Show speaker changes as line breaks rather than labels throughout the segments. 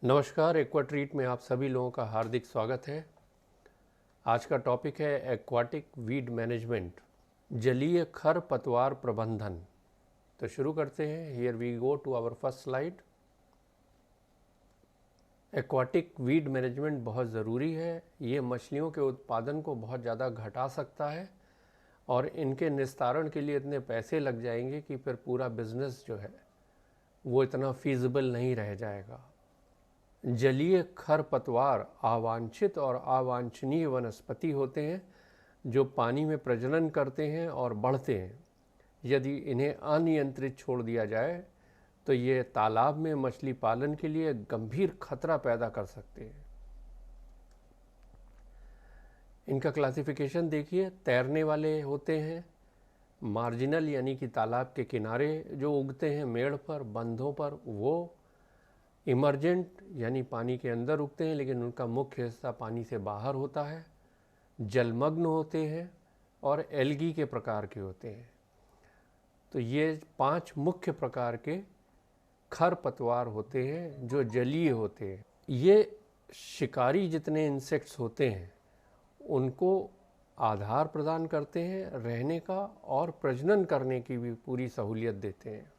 नमस्कार, aqua treat में आप सभी लोगों का हार्दिक स्वागत है। आज का टॉपिक है एक्वाटिक वीड मैनेजमेंट, जलीय खर पतवार प्रबंधन। तो शुरू करते हैं। Here we go to our first slide. Aquatic weed management बहुत ज़रूरी है। ये मछलियों के उत्पादन को बहुत ज़्यादा घटा सकता है और इनके निस्तारण के लिए इतने पैसे लग जाएंगे कि फिर पूरा बिजनेस जो है वो इतना फीजिबल नहीं रह जाएगा। जलीय खरपतवार अवांछित और अवांछनीय वनस्पति होते हैं जो पानी में प्रजनन करते हैं और बढ़ते हैं। यदि इन्हें अनियंत्रित छोड़ दिया जाए तो ये तालाब में मछली पालन के लिए गंभीर खतरा पैदा कर सकते हैं। इनका क्लासिफिकेशन देखिए। तैरने वाले होते हैं, मार्जिनल यानी कि तालाब के किनारे जो उगते हैं मेड़ पर, बंधों पर, वो इमर्जेंट यानी पानी के अंदर उगते हैं लेकिन उनका मुख्य हिस्सा पानी से बाहर होता है, जलमग्न होते हैं और एल्गी के प्रकार के होते हैं। तो ये 5 मुख्य प्रकार के खरपतवार होते हैं जो जलीय होते हैं। ये शिकारी जितने इंसेक्ट्स होते हैं उनको आधार प्रदान करते हैं रहने का और प्रजनन करने की भी पूरी सहूलियत देते हैं।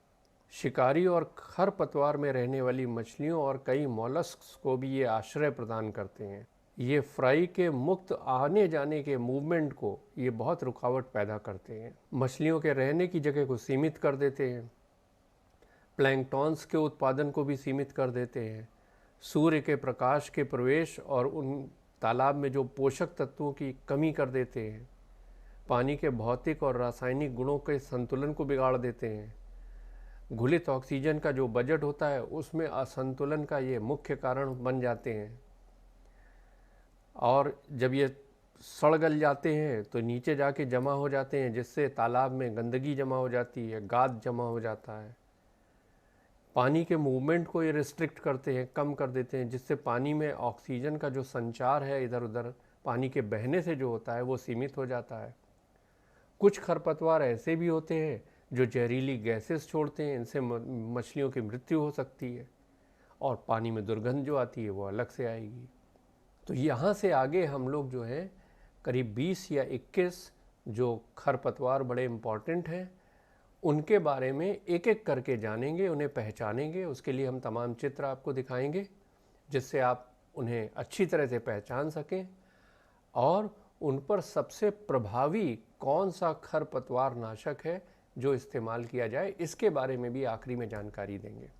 शिकारी और खरपतवार में रहने वाली मछलियों और कई मॉलस्क्स को भी ये आश्रय प्रदान करते हैं। ये फ्राई के मुक्त आने जाने के मूवमेंट को ये बहुत रुकावट पैदा करते हैं। मछलियों के रहने की जगह को सीमित कर देते हैं, प्लैंकटॉन्स के उत्पादन को भी सीमित कर देते हैं, सूर्य के प्रकाश के प्रवेश और उन तालाब में जो पोषक तत्वों की कमी कर देते हैं, पानी के भौतिक और रासायनिक गुणों के संतुलन को बिगाड़ देते हैं। घुलित ऑक्सीजन का जो बजट होता है उसमें असंतुलन का ये मुख्य कारण बन जाते हैं और जब ये सड़ गल जाते हैं तो नीचे जाके जमा हो जाते हैं जिससे तालाब में गंदगी जमा हो जाती है, गाद जमा हो जाता है। पानी के मूवमेंट को ये रिस्ट्रिक्ट करते हैं, कम कर देते हैं, जिससे पानी में ऑक्सीजन का जो संचार है इधर उधर पानी के बहने से जो होता है वो सीमित हो जाता है। कुछ खरपतवार ऐसे भी होते हैं जो जहरीली गैसेस छोड़ते हैं, इनसे मछलियों की मृत्यु हो सकती है और पानी में दुर्गंध जो आती है वो अलग से आएगी। तो यहाँ से आगे हम लोग जो है करीब 20 या 21 जो खरपतवार बड़े इम्पॉर्टेंट हैं उनके बारे में एक एक करके जानेंगे, उन्हें पहचानेंगे। उसके लिए हम तमाम चित्र आपको दिखाएंगे जिससे आप उन्हें अच्छी तरह से पहचान सकें और उन पर सबसे प्रभावी कौन सा खरपतवार नाशक है जो इस्तेमाल किया जाए, इसके बारे में भी आखिरी में जानकारी देंगे।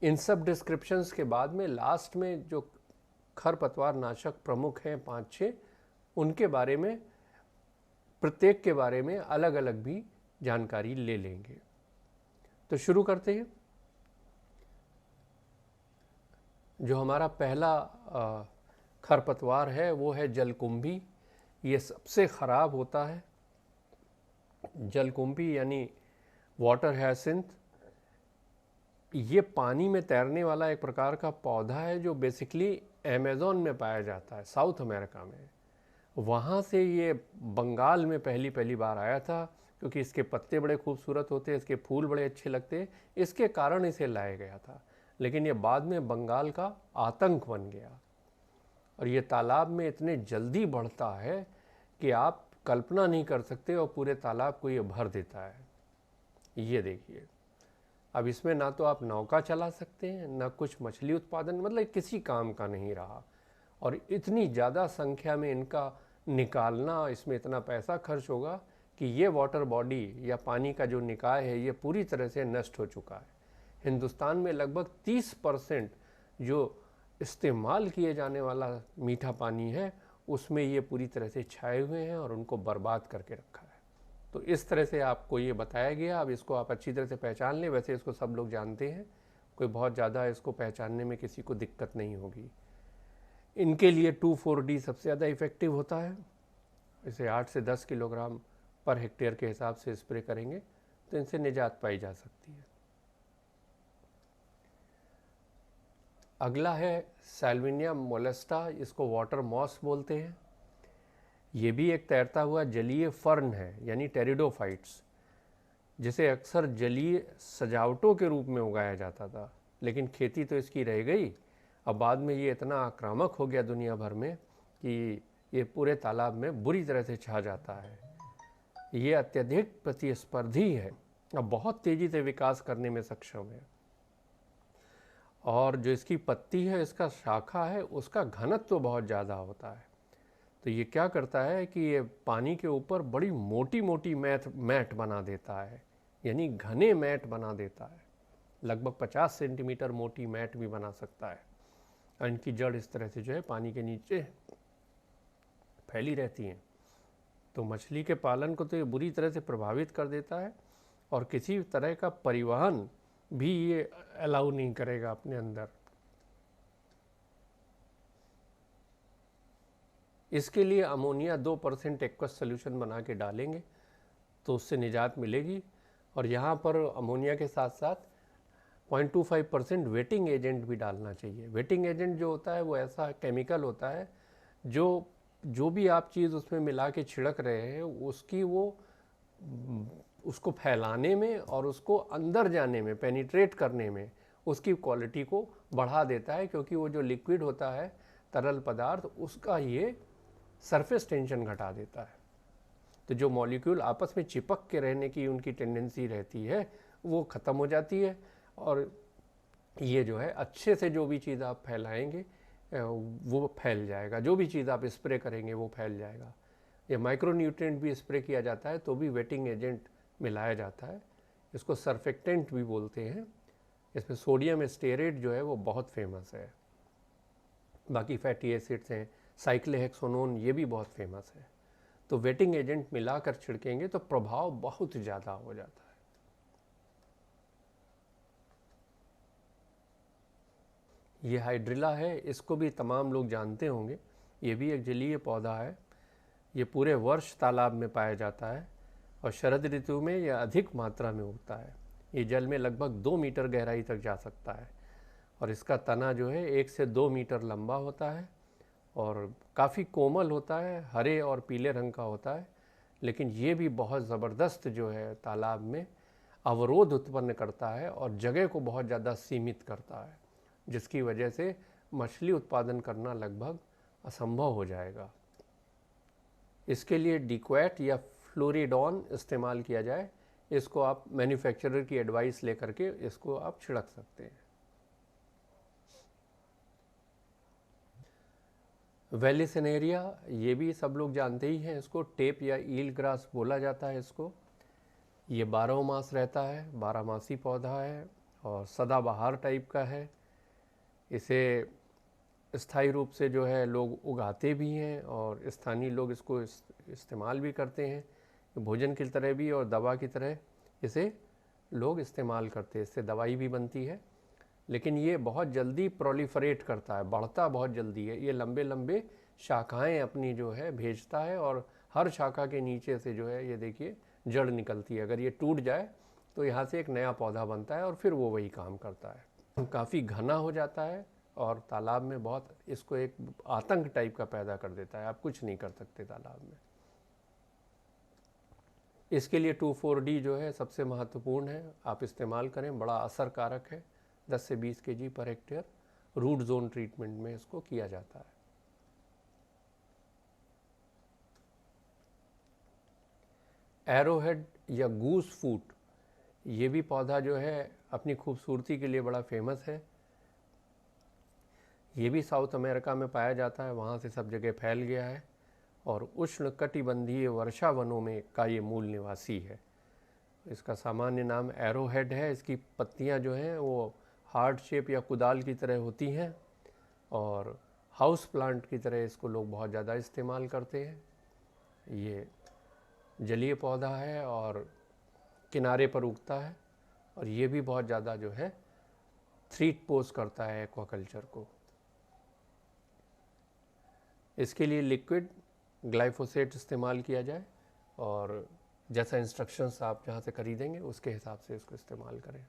इन सब डिस्क्रिप्शंस के बाद में लास्ट में जो खरपतवार नाशक प्रमुख हैं 5-6, उनके बारे में प्रत्येक के बारे में अलग अलग भी जानकारी ले लेंगे। तो शुरू करते हैं। जो हमारा पहला खरपतवार है वो है जलकुंभी। ये सबसे ख़राब होता है। जलकुंभी यानी वाटर हैसिंथ, ये पानी में तैरने वाला एक प्रकार का पौधा है जो बेसिकली अमेज़न में पाया जाता है, साउथ अमेरिका में। वहाँ से ये बंगाल में पहली बार आया था क्योंकि इसके पत्ते बड़े खूबसूरत होते हैं, इसके फूल बड़े अच्छे लगते हैं, इसके कारण इसे लाया गया था। लेकिन ये बाद में बंगाल का आतंक बन गया और ये तालाब में इतने जल्दी बढ़ता है कि आप कल्पना नहीं कर सकते और पूरे तालाब को ये भर देता है। ये देखिए, अब इसमें ना तो आप नौका चला सकते हैं, ना कुछ मछली उत्पादन, मतलब किसी काम का नहीं रहा। और इतनी ज़्यादा संख्या में इनका निकालना, इसमें इतना पैसा खर्च होगा कि ये वाटर बॉडी या पानी का जो निकाय है ये पूरी तरह से नष्ट हो चुका है। हिंदुस्तान में लगभग 30% जो इस्तेमाल किए जाने वाला मीठा पानी है उसमें ये पूरी तरह से छाए हुए हैं और उनको बर्बाद करके रखा है। तो इस तरह से आपको ये बताया गया। अब इसको आप अच्छी तरह से पहचान लें। वैसे इसको सब लोग जानते हैं, कोई बहुत ज़्यादा इसको पहचानने में किसी को दिक्कत नहीं होगी। इनके लिए 2,4-D सबसे ज़्यादा इफ़ेक्टिव होता है। इसे 8 से 10 किलोग्राम पर हेक्टेयर के हिसाब से स्प्रे करेंगे तो इनसे निजात पाई जा सकती है। अगला है सैल्विनिया मोलेस्टा, इसको वाटर मॉस बोलते हैं। ये भी एक तैरता हुआ जलीय फर्न है यानी टेरिडोफाइट्स, जिसे अक्सर जलीय सजावटों के रूप में उगाया जाता था, लेकिन खेती तो इसकी रह गई अब बाद में ये इतना आक्रामक हो गया दुनिया भर में कि ये पूरे तालाब में बुरी तरह से छा जाता है। ये अत्यधिक प्रतिस्पर्धी है, अब बहुत तेज़ी से विकास करने में सक्षम है, और जो इसकी पत्ती है, इसका शाखा है, उसका घनत्व तो बहुत ज़्यादा होता है। तो ये क्या करता है कि ये पानी के ऊपर बड़ी मोटी मोटी मैट बना देता है, यानी घने मैट बना देता है। लगभग 50 सेंटीमीटर मोटी मैट भी बना सकता है। और इनकी जड़ इस तरह से जो है पानी के नीचे फैली रहती हैं। तो मछली के पालन को तो ये बुरी तरह से प्रभावित कर देता है, और किसी तरह का परिवहन भी ये अलाउ नहीं करेगा अपने अंदर। इसके लिए अमोनिया 2% एक्वस सोल्यूशन बना के डालेंगे तो उससे निजात मिलेगी। और यहाँ पर अमोनिया के साथ साथ 0.25% वेटिंग एजेंट भी डालना चाहिए। वेटिंग एजेंट जो होता है वो ऐसा केमिकल होता है जो भी आप चीज़ उसमें मिला के छिड़क रहे हैं उसको फैलाने में और उसको अंदर जाने में, पेनिट्रेट करने में उसकी क्वालिटी को बढ़ा देता है, क्योंकि वो जो लिक्विड होता है, तरल पदार्थ, उसका ये सरफेस टेंशन घटा देता है। तो जो मॉलिक्यूल आपस में चिपक के रहने की उनकी टेंडेंसी रहती है वो ख़त्म हो जाती है, और ये जो है अच्छे से जो भी चीज़ आप फैलाएंगे वो फैल जाएगा, जो भी चीज़ आप स्प्रे करेंगे वो फैल जाएगा। या माइक्रो न्यूट्रिएंट भी स्प्रे किया जाता है तो भी वेटिंग एजेंट मिलाया जाता है, इसको सर्फेक्टेंट भी बोलते हैं। इसमें सोडियम स्टेरेट जो है वो बहुत फेमस है। बाकी फैटी एसिड्स हैं, साइक्लोहेक्सोनोन, ये भी बहुत फेमस है। तो वेटिंग एजेंट मिलाकर छिड़केंगे तो प्रभाव बहुत ज़्यादा हो जाता है। ये हाइड्रिला है, इसको भी तमाम लोग जानते होंगे। ये भी एक जलीय पौधा है। ये पूरे वर्ष तालाब में पाया जाता है और शरद ऋतु में यह अधिक मात्रा में उगता है। ये जल में लगभग 2 मीटर गहराई तक जा सकता है, और इसका तना जो है 1 से 2 मीटर लंबा होता है और काफ़ी कोमल होता है, हरे और पीले रंग का होता है। लेकिन ये भी बहुत ज़बरदस्त जो है तालाब में अवरोध उत्पन्न करता है और जगह को बहुत ज़्यादा सीमित करता है, जिसकी वजह से मछली उत्पादन करना लगभग असंभव हो जाएगा। इसके लिए डिक्वेट या फ्लोरिडॉन इस्तेमाल किया जाए। इसको आप मैन्युफैक्चरर की एडवाइस लेकर के इसको आप छिड़क सकते हैं। वेलिसिनेरिया, ये भी सब लोग जानते ही हैं, इसको टेप या ईल ग्रास बोला जाता है इसको। ये 12 मास रहता है, 12 मासी पौधा है और सदाबहार टाइप का है। इसे स्थायी रूप से जो है लोग उगाते भी हैं और स्थानीय लोग इसको इस्तेमाल भी करते हैं, भोजन की तरह भी और दवा की तरह इसे लोग इस्तेमाल करते हैं। इससे दवाई भी बनती है। लेकिन ये बहुत जल्दी प्रोलिफरेट करता है, बढ़ता बहुत जल्दी है। ये लंबे लंबे शाखाएं अपनी जो है भेजता है और हर शाखा के नीचे से जो है ये देखिए जड़ निकलती है। अगर ये टूट जाए तो यहाँ से एक नया पौधा बनता है और फिर वो वही काम करता है। काफ़ी घना हो जाता है और तालाब में बहुत इसको एक आतंक टाइप का पैदा कर देता है, आप कुछ नहीं कर सकते तालाब में। इसके लिए 2,4-D जो है सबसे महत्वपूर्ण है, आप इस्तेमाल करें, बड़ा असर कारक है। 10 से 20 kg per hectare root zone treatment में इसको किया जाता है। एरोहेड या गूस फूट, ये भी पौधा जो है अपनी खूबसूरती के लिए बड़ा फेमस है। ये भी साउथ अमेरिका में पाया जाता है, वहाँ से सब जगह फैल गया है और उष्ण कटिबंधीय वर्षा वनों में का ये मूल निवासी है। इसका सामान्य नाम एरोहेड है। इसकी पत्तियाँ जो हैं वो हार्ट शेप या कुदाल की तरह होती हैं और हाउस प्लांट की तरह इसको लोग बहुत ज़्यादा इस्तेमाल करते हैं। ये जलीय पौधा है और किनारे पर उगता है और ये भी बहुत ज़्यादा जो है थ्रीट पोज करता है एक्वाकल्चर को। इसके लिए लिक्विड ग्लाइफोसेट इस्तेमाल किया जाए और जैसा इंस्ट्रक्शंस आप जहाँ से खरीदेंगे उसके हिसाब से इसको इस्तेमाल करें।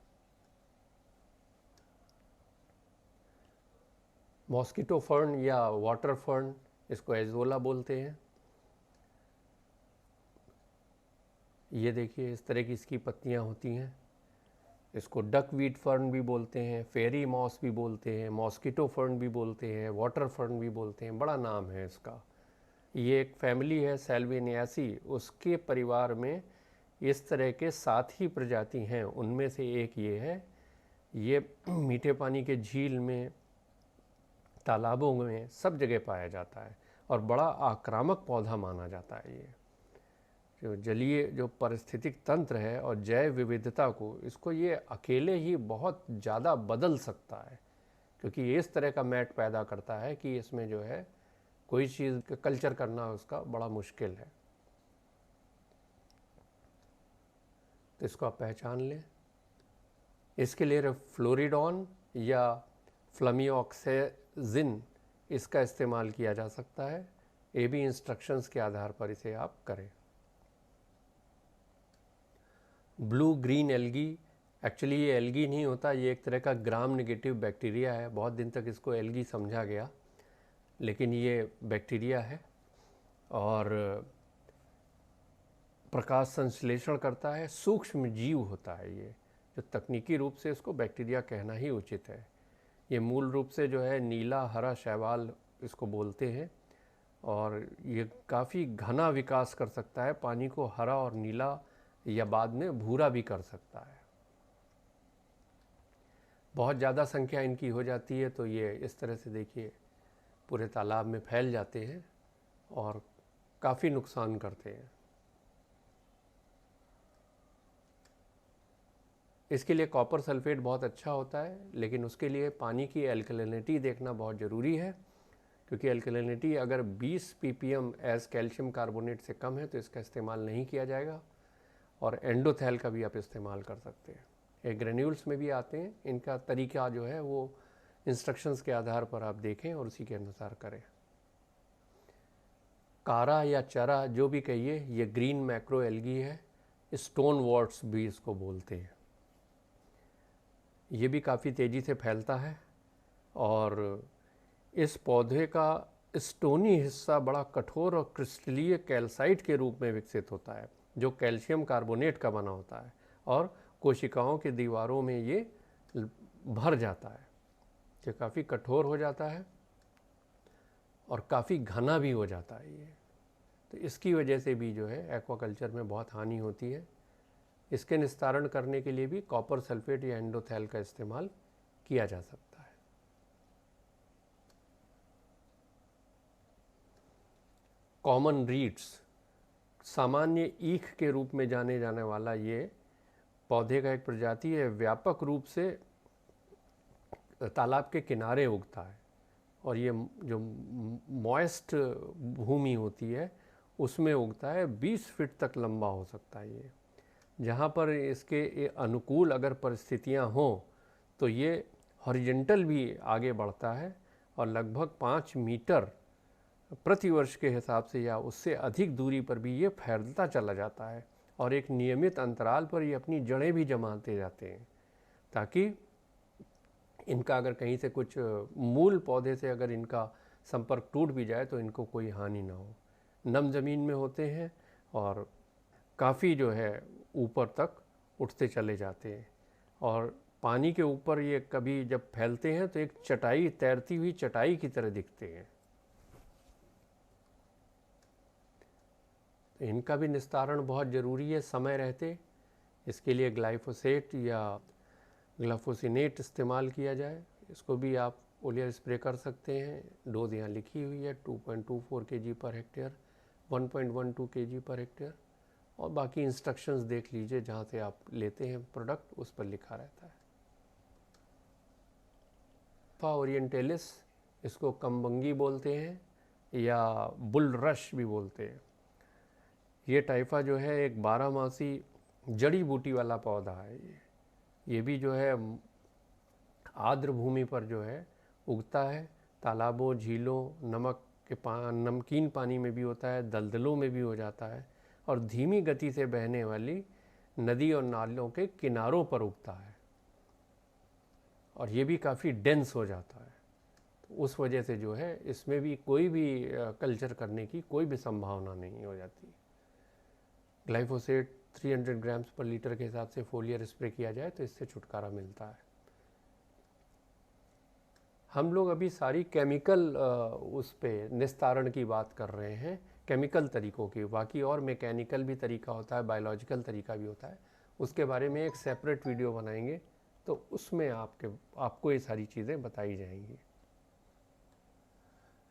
मॉस्किटो फर्न या वाटर फर्न, इसको एजोला बोलते हैं। ये देखिए इस तरह की इसकी पत्तियाँ होती हैं। इसको डकवीड फर्न भी बोलते हैं, फेरी मॉस भी बोलते हैं, मॉस्किटो फर्न भी बोलते हैं, वाटर फर्न भी बोलते हैं, बड़ा नाम है इसका। ये एक फैमिली है सैल्विनियासी, उसके परिवार में इस तरह के 7 ही प्रजाति हैं, उनमें से एक ये है। ये मीठे पानी के झील में, तालाबों में, सब जगह पाया जाता है और बड़ा आक्रामक पौधा माना जाता है। ये जो जलीय जो पारिस्थितिक तंत्र है और जैव विविधता को, इसको ये अकेले ही बहुत ज़्यादा बदल सकता है, क्योंकि ये इस तरह का मैट पैदा करता है कि इसमें जो है कोई चीज़ का कल्चर करना उसका बड़ा मुश्किल है। तो इसको आप पहचान लें। इसके लिए फ्लोरिडॉन या फ्लमियोक्सेजिन इसका इस्तेमाल किया जा सकता है। ये भी इंस्ट्रक्शंस के आधार पर इसे आप करें। ब्लू ग्रीन एल्गी, एक्चुअली ये एल्गी नहीं होता, ये एक तरह का ग्राम नेगेटिव बैक्टीरिया है। बहुत दिन तक इसको एल्गी समझा गया, लेकिन ये बैक्टीरिया है और प्रकाश संश्लेषण करता है, सूक्ष्म जीव होता है ये, जो तकनीकी रूप से इसको बैक्टीरिया कहना ही उचित है। ये मूल रूप से जो है नीला हरा शैवाल इसको बोलते हैं और ये काफ़ी घना विकास कर सकता है, पानी को हरा और नीला या बाद में भूरा भी कर सकता है। बहुत ज़्यादा संख्या इनकी हो जाती है तो ये इस तरह से देखिए पूरे तालाब में फैल जाते हैं और काफ़ी नुकसान करते हैं। इसके लिए कॉपर सल्फेट बहुत अच्छा होता है, लेकिन उसके लिए पानी की एल्कलिनिटी देखना बहुत ज़रूरी है, क्योंकि एल्कलिनिटी अगर 20 ppm एज कैल्शियम कार्बोनेट से कम है तो इसका इस्तेमाल नहीं किया जाएगा। और एंडोथैल का भी आप इस्तेमाल कर सकते हैं। ये ग्रेन्यूल्स में भी आते हैं, इनका तरीका जो है वो इंस्ट्रक्शंस के आधार पर आप देखें और उसी के अनुसार करें। कारा या चरा जो भी कहिए, ये ग्रीन मैक्रो एल्गी है, स्टोन वॉर्ट्स भी इसको बोलते हैं। ये भी काफ़ी तेज़ी से फैलता है और इस पौधे का स्टोनी हिस्सा बड़ा कठोर और क्रिस्टलीय कैल्साइट के रूप में विकसित होता है, जो कैल्शियम कार्बोनेट का बना होता है और कोशिकाओं की दीवारों में ये भर जाता है। ये काफ़ी कठोर हो जाता है और काफ़ी घना भी हो जाता है ये। तो इसकी वजह से भी जो है एक्वाकल्चर में बहुत हानि होती है। इसके निस्तारण करने के लिए भी कॉपर सल्फेट या एंडोथैल का इस्तेमाल किया जा सकता है। कॉमन रीड्स, सामान्य ईख के रूप में जाने जाने वाला ये पौधे का एक प्रजाति है, व्यापक रूप से तालाब के किनारे उगता है और ये जो मॉइस्ट भूमि होती है उसमें उगता है। 20 फीट तक लंबा हो सकता है ये। जहाँ पर इसके अनुकूल अगर परिस्थितियाँ हों तो ये हॉरिजेंटल भी आगे बढ़ता है और लगभग 5 मीटर प्रतिवर्ष के हिसाब से या उससे अधिक दूरी पर भी ये फैलता चला जाता है और एक नियमित अंतराल पर ये अपनी जड़ें भी जमाते जाते हैं, ताकि इनका अगर कहीं से कुछ मूल पौधे से अगर इनका संपर्क टूट भी जाए तो इनको कोई हानि ना हो। नम ज़मीन में होते हैं और काफ़ी जो है ऊपर तक उठते चले जाते हैं और पानी के ऊपर ये कभी जब फैलते हैं तो एक चटाई, तैरती हुई चटाई की तरह दिखते हैं। तो इनका भी निस्तारण बहुत ज़रूरी है समय रहते। इसके लिए ग्लाइफोसेट या ग्लाफोसिनेट इस्तेमाल किया जाए। इसको भी आप ओलियर स्प्रे कर सकते हैं। डोज यहाँ लिखी हुई है 2.24 kg per hectare, 1.12 kg per hectare और बाकी इंस्ट्रक्शंस देख लीजिए, जहाँ से आप लेते हैं प्रोडक्ट उस पर लिखा रहता है। टाइफा ओरिएंटलिस, इसको कम्बंगी बोलते हैं या बुलरश भी बोलते हैं। ये टाइफा जो है एक 12मासी जड़ी बूटी वाला पौधा है। ये भी जो है आर्द्र भूमि पर जो है उगता है। तालाबों, झीलों, नमकीन पानी में भी होता है, दलदलों में भी हो जाता है और धीमी गति से बहने वाली नदी और नालों के किनारों पर उगता है और ये भी काफ़ी डेंस हो जाता है। तो उस वजह से जो है इसमें भी कोई भी कल्चर करने की कोई भी संभावना नहीं हो जाती। ग्लाइफोसेट 300 ग्राम्स पर लीटर के हिसाब से फोलियर स्प्रे किया जाए तो इससे छुटकारा मिलता है। हम लोग अभी सारी केमिकल उस पे निस्तारण की बात कर रहे हैं, केमिकल तरीकों की। बाकी और मैकेनिकल भी तरीका होता है, बायोलॉजिकल तरीका भी होता है, उसके बारे में एक सेपरेट वीडियो बनाएंगे तो उसमें आपको ये सारी चीज़ें बताई जाएंगी।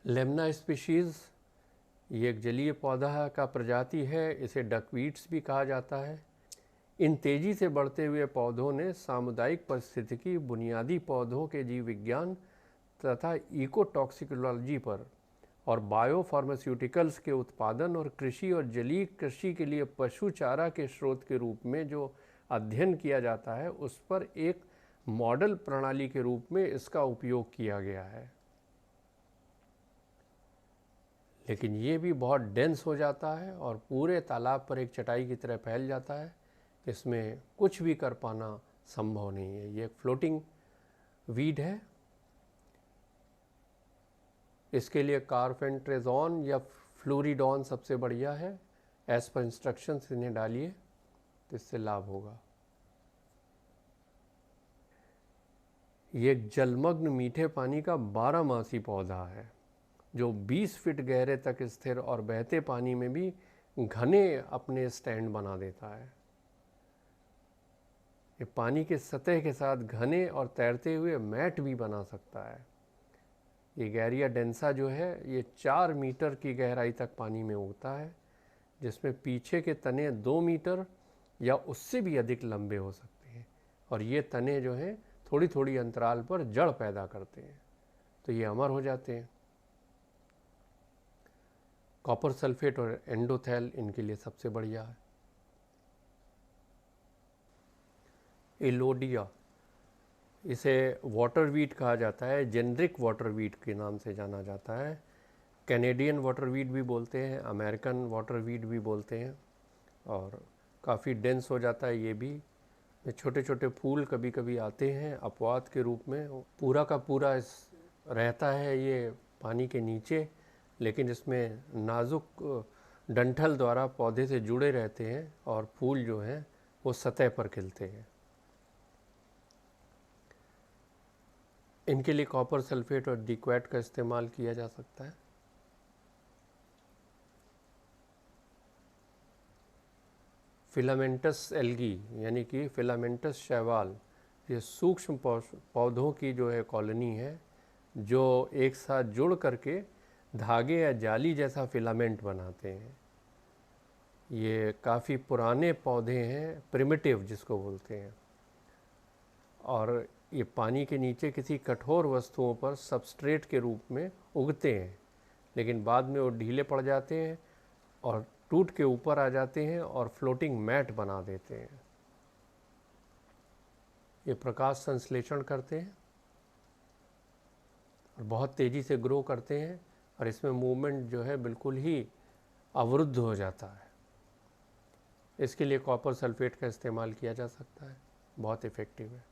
लेमना स्पीशीज़ ये एक जलीय पौधा का प्रजाति है, इसे डकवीट्स भी कहा जाता है। इन तेज़ी से बढ़ते हुए पौधों ने सामुदायिक पारिस्थितिकी, बुनियादी पौधों के जीव विज्ञान तथा इकोटॉक्सिकोलॉजी पर और बायोफार्मास्यूटिकल्स के उत्पादन और कृषि और जलीय कृषि के लिए पशु चारा के स्रोत के रूप में जो अध्ययन किया जाता है उस पर एक मॉडल प्रणाली के रूप में इसका उपयोग किया गया है। लेकिन ये भी बहुत डेंस हो जाता है और पूरे तालाब पर एक चटाई की तरह फैल जाता है, इसमें कुछ भी कर पाना संभव नहीं है। ये एक फ्लोटिंग वीड है। इसके लिए कार्फेंट्रेजॉन या फ्लोरिडॉन सबसे बढ़िया है। एज पर इंस्ट्रक्शंस इन्हें डालिए तो इससे लाभ होगा। ये एक जलमग्न मीठे पानी का 12 मासी पौधा है जो 20 फीट गहरे तक स्थिर और बहते पानी में भी घने अपने स्टैंड बना देता है। ये पानी के सतह के साथ घने और तैरते हुए मैट भी बना सकता है। ये गैरिया डेंसा जो है ये 4 मीटर की गहराई तक पानी में उगता है, जिसमें पीछे के तने 2 मीटर या उससे भी अधिक लंबे हो सकते हैं और ये तने जो हैं थोड़ी थोड़ी अंतराल पर जड़ पैदा करते हैं तो ये अमर हो जाते हैं। कॉपर सल्फेट और एंडोथेल इनके लिए सबसे बढ़िया है। एलोडिया, इसे वाटर वीट कहा जाता है, जेनरिक वाटर वीट के नाम से जाना जाता है। कैनेडियन वाटर वीट भी बोलते हैं, अमेरिकन वाटर वीट भी बोलते हैं और काफ़ी डेंस हो जाता है। ये भी छोटे छोटे फूल कभी कभी आते हैं अपवाद के रूप में। पूरा का पूरा रहता है ये पानी के नीचे, लेकिन इसमें नाजुक डंठल द्वारा पौधे से जुड़े रहते हैं और फूल जो हैं वो सतह पर खिलते हैं। इनके लिए कॉपर सल्फेट और डिक्वेट का इस्तेमाल किया जा सकता है। फिलामेंटस एल्गी यानी कि फिलामेंटस शैवाल, ये सूक्ष्म पौधों की जो है कॉलोनी है जो एक साथ जुड़ करके धागे या जाली जैसा फिलामेंट बनाते हैं। ये काफ़ी पुराने पौधे हैं, प्रिमिटिव जिसको बोलते हैं, और ये पानी के नीचे किसी कठोर वस्तुओं पर सबस्ट्रेट के रूप में उगते हैं, लेकिन बाद में वो ढीले पड़ जाते हैं और टूट के ऊपर आ जाते हैं और फ्लोटिंग मैट बना देते हैं। ये प्रकाश संश्लेषण करते हैं और बहुत तेज़ी से ग्रो करते हैं और इसमें मूवमेंट जो है बिल्कुल ही अवरुद्ध हो जाता है। इसके लिए कॉपर सल्फेट का इस्तेमाल किया जा सकता है, बहुत इफ़ेक्टिव है।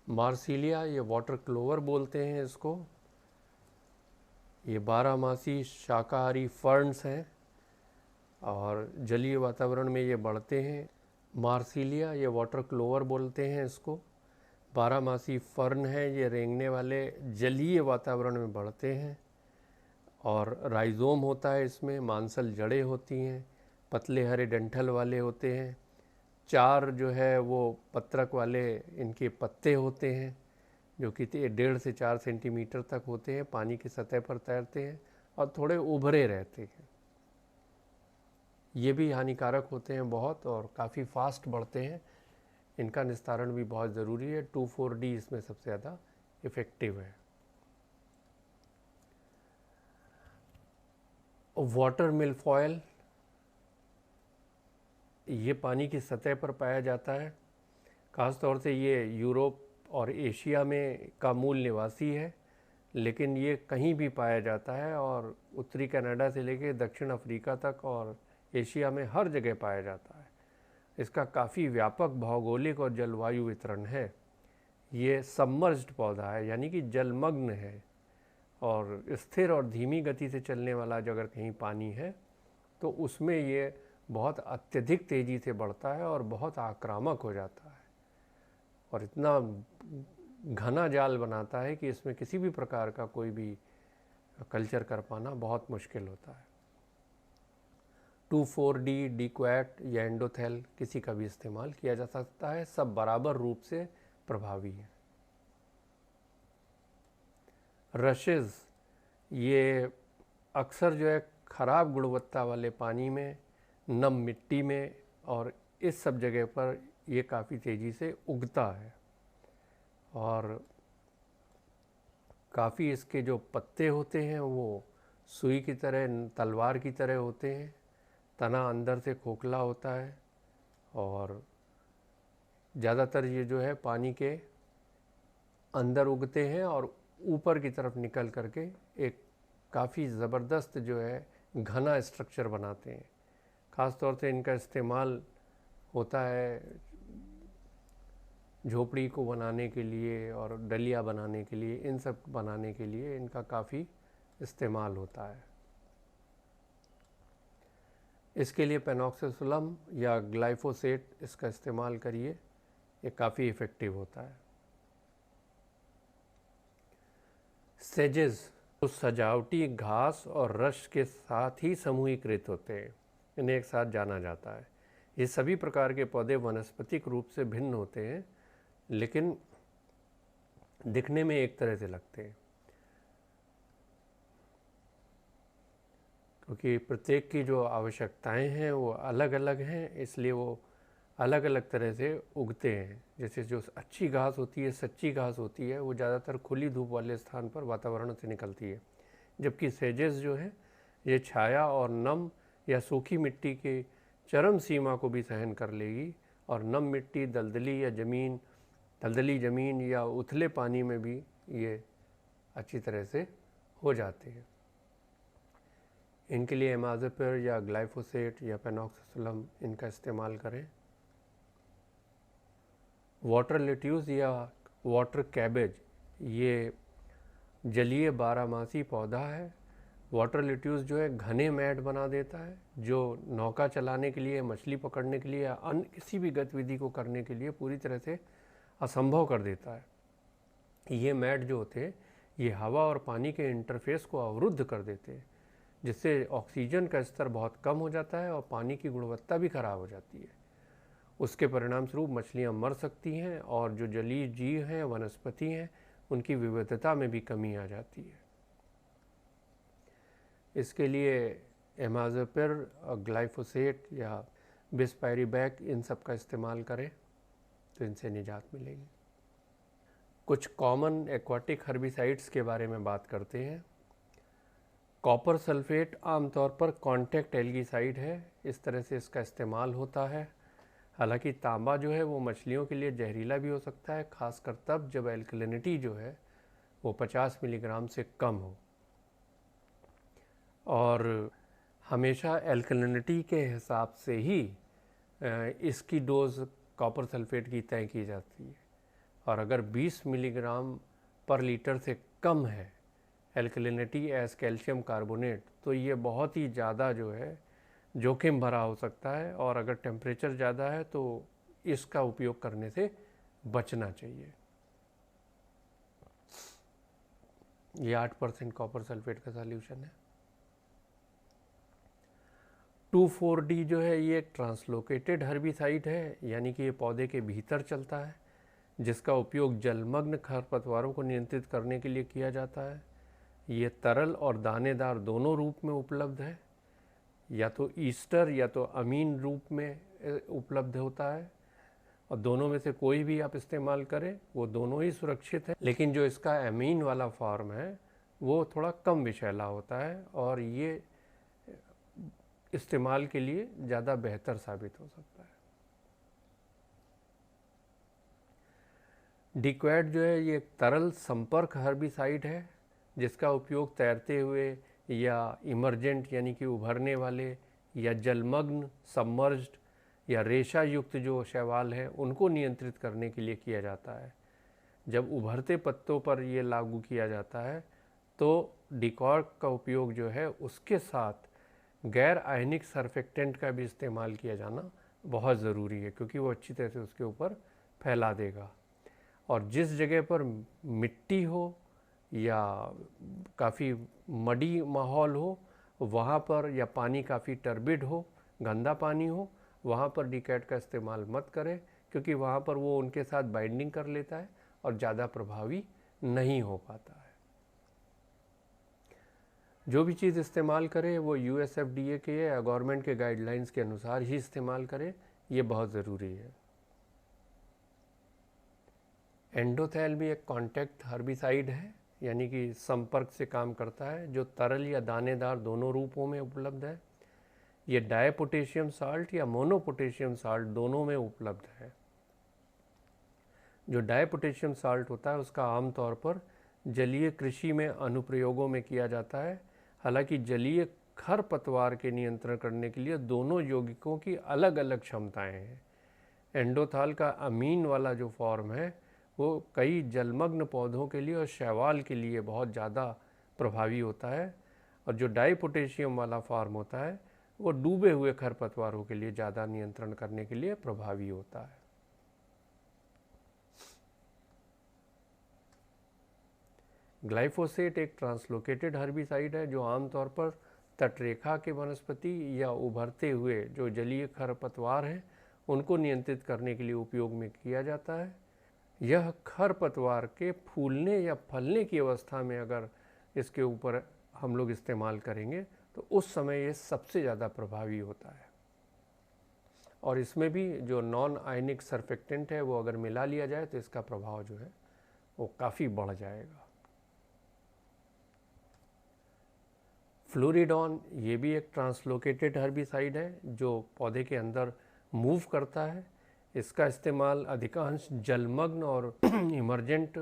मार्सिलिया, ये वाटर क्लोवर बोलते हैं इसको। ये 12 मासी शाकाहारी फर्न्स हैं और जलीय वातावरण में ये बढ़ते हैं। मार्सिलिया, ये वाटर क्लोवर बोलते हैं इसको। 12 मासी फर्न है, ये रेंगने वाले जलीय वातावरण में बढ़ते हैं और राइजोम होता है इसमें, मांसल जड़ें होती हैं, पतले हरे डंठल वाले होते हैं। 4 जो है वो पत्रक वाले इनके पत्ते होते हैं जो कि 1.5 से 4 सेंटीमीटर तक होते हैं, पानी की सतह पर तैरते हैं और थोड़े उभरे रहते हैं। ये भी हानिकारक होते हैं बहुत और काफ़ी फास्ट बढ़ते हैं। इनका निस्तारण भी बहुत ज़रूरी है। 2,4-D इसमें सबसे ज़्यादा इफ़ेक्टिव है। वाटर मिलफॉयल, ये पानी की सतह पर पाया जाता है। ख़ास तौर से ये यूरोप और एशिया में का मूल निवासी है, लेकिन ये कहीं भी पाया जाता है और उत्तरी कनाडा से लेकर दक्षिण अफ्रीका तक और एशिया में हर जगह पाया जाता है। इसका काफ़ी व्यापक भौगोलिक और जलवायु वितरण है। ये सबमर्ज्ड पौधा है यानी कि जलमग्न है और स्थिर और धीमी गति से चलने वाला जो अगर कहीं पानी है तो उसमें ये बहुत अत्यधिक तेज़ी से बढ़ता है और बहुत आक्रामक हो जाता है और इतना घना जाल बनाता है कि इसमें किसी भी प्रकार का कोई भी कल्चर कर पाना बहुत मुश्किल होता है। 2,4-D, डिक्वेट या एंडोथेल किसी का भी इस्तेमाल किया जा सकता है, सब बराबर रूप से प्रभावी है। रशेज़ ये अक्सर जो है ख़राब गुणवत्ता वाले पानी में, नम मिट्टी में और इस सब जगह पर ये काफ़ी तेज़ी से उगता है और काफ़ी इसके जो पत्ते होते हैं वो सुई की तरह, तलवार की तरह होते हैं। तना अंदर से खोखला होता है और ज़्यादातर ये जो है पानी के अंदर उगते हैं और ऊपर की तरफ निकल करके एक काफ़ी ज़बरदस्त जो है घना स्ट्रक्चर बनाते हैं। ख़ास तौर से इनका इस्तेमाल होता है झोपड़ी को बनाने के लिए और डलिया बनाने के लिए, इन सब बनाने के लिए इनका काफ़ी इस्तेमाल होता है। इसके लिए पेनॉक्सीसोलम या ग्लाइफोसेट इसका इस्तेमाल करिए, ये काफ़ी इफ़ेक्टिव होता है। सेजेस तो सजावटी घास और रश के साथ ही समूहीकृत होते हैं, इन्हें एक साथ जाना जाता है। ये सभी प्रकार के पौधे वनस्पतिक रूप से भिन्न होते हैं लेकिन दिखने में एक तरह से लगते हैं, क्योंकि प्रत्येक की जो आवश्यकताएं हैं वो अलग अलग हैं, इसलिए वो अलग अलग तरह से उगते हैं। जैसे जो अच्छी घास होती है, सच्ची घास होती है, वो ज़्यादातर खुली धूप वाले स्थान पर वातावरण से निकलती है, जबकि सेजेस जो है ये छाया और नम या सूखी मिट्टी के चरम सीमा को भी सहन कर लेगी और नम मिट्टी, दलदली ज़मीन या उथले पानी में भी ये अच्छी तरह से हो जाते हैं। इनके लिए इमाज़ापिर या ग्लाइफोसेट या पेनॉक्सीसोलम इनका इस्तेमाल करें। वाटर लेट्यूस या वाटर कैबेज ये जलीय बारहमासी पौधा है। वाटर लेट्यूस जो है घने मैट बना देता है जो नौका चलाने के लिए, मछली पकड़ने के लिए या अन्य किसी भी गतिविधि को करने के लिए पूरी तरह से असंभव कर देता है। ये मैट जो होते हैं ये हवा और पानी के इंटरफेस को अवरुद्ध कर देते हैं, जिससे ऑक्सीजन का स्तर बहुत कम हो जाता है और पानी की गुणवत्ता भी खराब हो जाती है। उसके परिणाम स्वरूप मछलियाँ मर सकती हैं और जो जलीय जीव हैं, वनस्पति हैं, उनकी विविधता में भी कमी आ जाती है। इसके लिए इमाज़ापिर, ग्लाइफोसेट या बिस्पायरीबैक इन सब का इस्तेमाल करें तो इनसे निजात मिलेगी। कुछ कॉमन एक्वाटिक हर्बिसाइड्स के बारे में बात करते हैं। कॉपर सल्फेट आमतौर पर कॉन्टैक्ट एल्गीसाइड है, इस तरह से इसका इस्तेमाल होता है। हालांकि तांबा जो है वो मछलियों के लिए जहरीला भी हो सकता है, खासकर तब जब एल्कलिनिटी जो है वो 50 मिलीग्राम से कम हो, और हमेशा एल्कलिनिटी के हिसाब से ही इसकी डोज़ कॉपर सल्फेट की तय की जाती है। और अगर 20 मिलीग्राम पर लीटर से कम है एल्कलिनिटी एज कैल्शियम कार्बोनेट, तो ये बहुत ही ज़्यादा जो है जोखिम भरा हो सकता है और अगर टेम्परेचर ज़्यादा है तो इसका उपयोग करने से बचना चाहिए। ये 8% कॉपर सल्फेट का सॉल्यूशन है। 2,4-D जो है ये एक ट्रांसलोकेटेड हर्बिसाइड है, यानी कि ये पौधे के भीतर चलता है, जिसका उपयोग जलमग्न खरपतवारों को नियंत्रित करने के लिए किया जाता है। ये तरल और दानेदार दोनों रूप में उपलब्ध है, या तो ईस्टर या तो अमीन रूप में उपलब्ध होता है, और दोनों में से कोई भी आप इस्तेमाल करें वो दोनों ही सुरक्षित है। लेकिन जो इसका अमीन वाला फॉर्म है वो थोड़ा कम विषैला होता है और ये इस्तेमाल के लिए ज़्यादा बेहतर साबित हो सकता है। डिक्वेट जो है ये एक तरल संपर्क हर्बिसाइड है, जिसका उपयोग तैरते हुए या इमर्जेंट यानी कि उभरने वाले या जलमग्न, सबमर्ज्ड या रेशा युक्त जो शैवाल हैं उनको नियंत्रित करने के लिए किया जाता है। जब उभरते पत्तों पर ये लागू किया जाता है तो डिकॉर्क का उपयोग जो है उसके साथ गैर आयनिक सरफेक्टेंट का भी इस्तेमाल किया जाना बहुत ज़रूरी है, क्योंकि वो अच्छी तरह से उसके ऊपर फैला देगा। और जिस जगह पर मिट्टी हो या काफ़ी मडी माहौल हो वहाँ पर, या पानी काफ़ी टर्बिड हो, गंदा पानी हो, वहाँ पर डीकैट का इस्तेमाल मत करें, क्योंकि वहाँ पर वो उनके साथ बाइंडिंग कर लेता है और ज़्यादा प्रभावी नहीं हो पाता है। जो भी चीज़ इस्तेमाल करें वो USFDA के या गवर्नमेंट के गाइडलाइंस के अनुसार ही इस्तेमाल करें, ये बहुत ज़रूरी है। एंडोथैल भी एक कॉन्टैक्ट हर्बिसाइड है, यानी कि संपर्क से काम करता है, जो तरल या दानेदार दोनों रूपों में उपलब्ध है। ये डाई पोटेशियम साल्ट या मोनो पोटेशियम साल्ट दोनों में उपलब्ध है। जो डाई पोटेशियम साल्ट होता है उसका आमतौर पर जलीय कृषि में अनुप्रयोगों में किया जाता है। हालांकि जलीय खरपतवार के नियंत्रण करने के लिए दोनों यौगिकों की अलग अलग क्षमताएं हैं। एंडोथाल का अमीन वाला जो फॉर्म है वो कई जलमग्न पौधों के लिए और शैवाल के लिए बहुत ज़्यादा प्रभावी होता है, और जो डाई पोटेशियम वाला फॉर्म होता है वो डूबे हुए खरपतवारों के लिए ज़्यादा नियंत्रण करने के लिए प्रभावी होता है। ग्लाइफोसेट एक ट्रांसलोकेटेड हर्बिसाइड है जो आमतौर पर तटरेखा के वनस्पति या उभरते हुए जो जलीय खरपतवार हैं उनको नियंत्रित करने के लिए उपयोग में किया जाता है। यह खरपतवार के फूलने या फलने की अवस्था में अगर इसके ऊपर हम लोग इस्तेमाल करेंगे तो उस समय ये सबसे ज़्यादा प्रभावी होता है। और इसमें भी जो नॉन आयनिक सरफेक्टेंट है वो अगर मिला लिया जाए तो इसका प्रभाव जो है वो काफ़ी बढ़ जाएगा। फ्लोरिडॉन ये भी एक ट्रांसलोकेटेड हर्बिसाइड है जो पौधे के अंदर मूव करता है। इसका इस्तेमाल अधिकांश जलमग्न और इमर्जेंट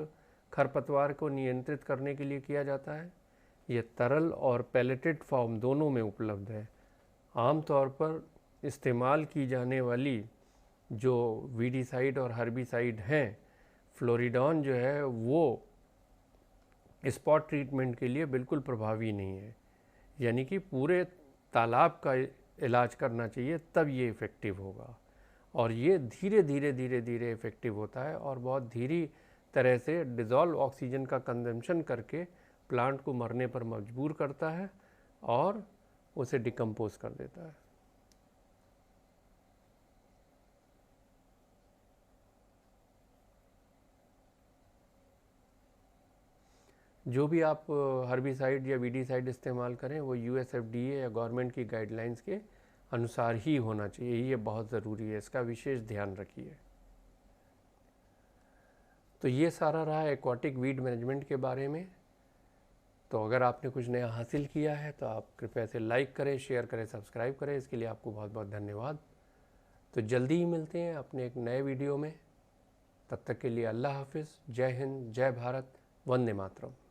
खरपतवार को नियंत्रित करने के लिए किया जाता है। ये तरल और पैलेटेड फॉर्म दोनों में उपलब्ध है। आमतौर पर इस्तेमाल की जाने वाली जो वीडीसाइड और हर्बिसाइड हैं, फ्लोरिडॉन जो है वो स्पॉट ट्रीटमेंट के लिए बिल्कुल प्रभावी नहीं है, यानी कि पूरे तालाब का इलाज करना चाहिए तब ये इफ़ेक्टिव होगा। और ये धीरे धीरे इफ़ेक्टिव होता है और बहुत धीरे तरह से डिज़ोल्व ऑक्सीजन का कंजम्पशन करके प्लांट को मरने पर मजबूर करता है और उसे डिकम्पोज कर देता है। जो भी आप हर्बिसाइड या वीडीसाइड इस्तेमाल करें वो USFDA या गवर्नमेंट की गाइडलाइंस के अनुसार ही होना चाहिए, ये बहुत ज़रूरी है, इसका विशेष ध्यान रखिए। तो ये सारा रहा एक्वाटिक वीड मैनेजमेंट के बारे में। तो अगर आपने कुछ नया हासिल किया है तो आप कृपया इसे लाइक करें, शेयर करें, सब्सक्राइब करें, इसके लिए आपको बहुत बहुत धन्यवाद। तो जल्दी ही मिलते हैं अपने एक नए वीडियो में, तब तक के लिए अल्लाह हाफिज़, जय हिंद, जय भारत, वंदे मातरम।